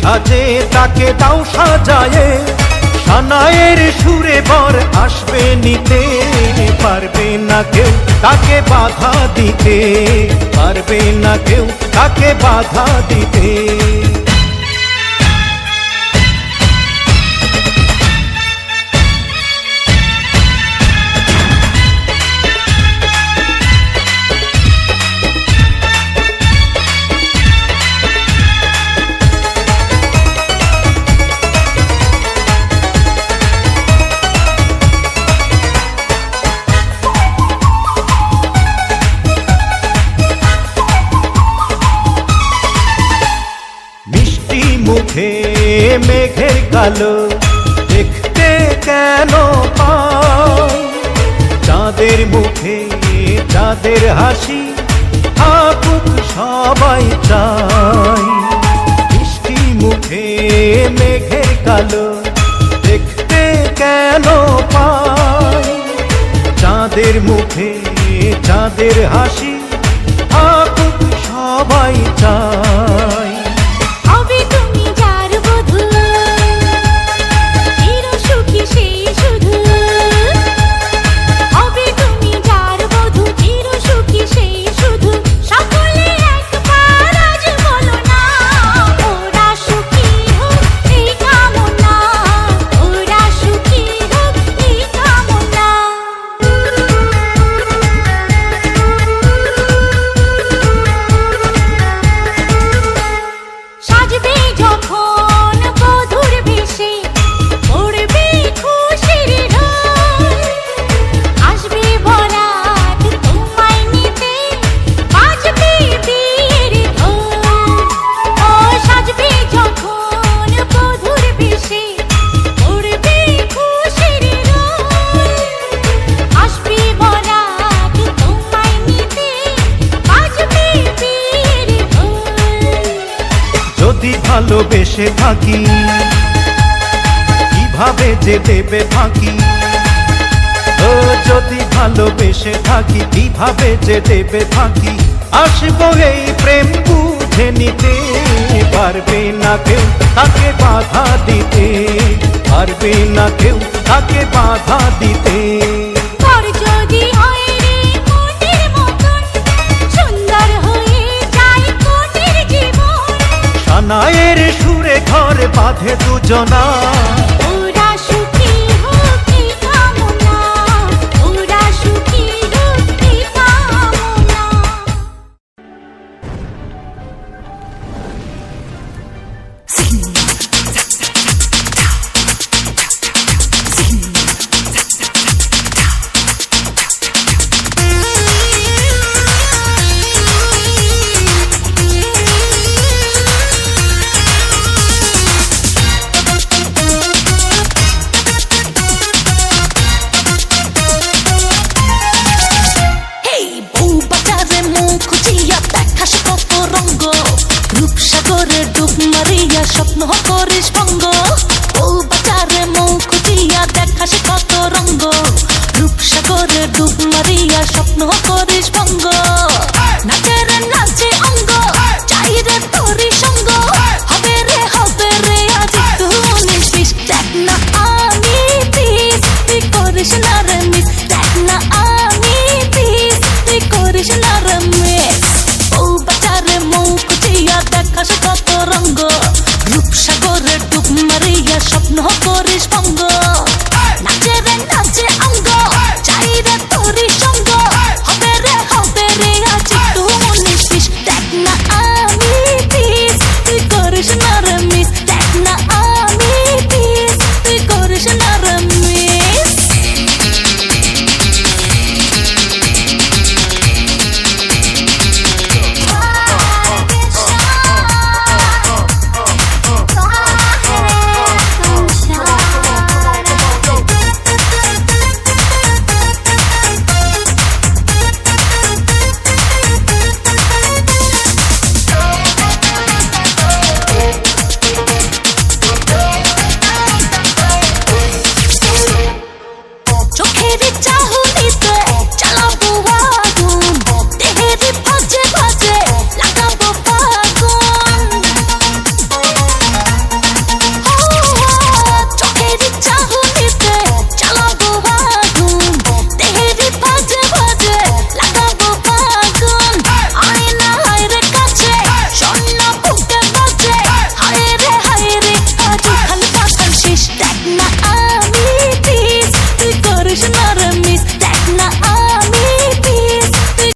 সাজে তাকে দাও সাজায়ে, সানায়ের সুরে বর আসবে নিতে। পারবে না কেউ তাকে বাধা দিতে, পারবে না কেউ তাকে বাধা দিতে। মুখে মেঘের কালো দেখতে কেন পাই, চাঁদের মুখে চাঁদের হাসি থাকুক সবাই চাই। মিষ্টি মুখে মেঘের কালো দেখতে কেন পাই, চাঁদের মুখে চাঁদের হাসি থাকুক সবাই চাই। যদি ভালোবেসে থাকি কিভাবে যে দেবে ফাঁকি, ও যদি ভালোবেসে থাকি কিভাবে যে দেবে ফাঁকি। আসবো এই প্রেম বুঝে নিতে, পারবে না কেউ তাকে বাধা দিতে, পারবে না কেউ তাকে বাধা দিতে। সানায়ের সুরে ঘর বাঁধে দুজনা, ওরা সুখী হোক এই কামনা, ওরা সুখী হোক এই কামনা। রূপসাগরে ডুব মারিয়া স্বপ্ন করিস ভঙ্গ।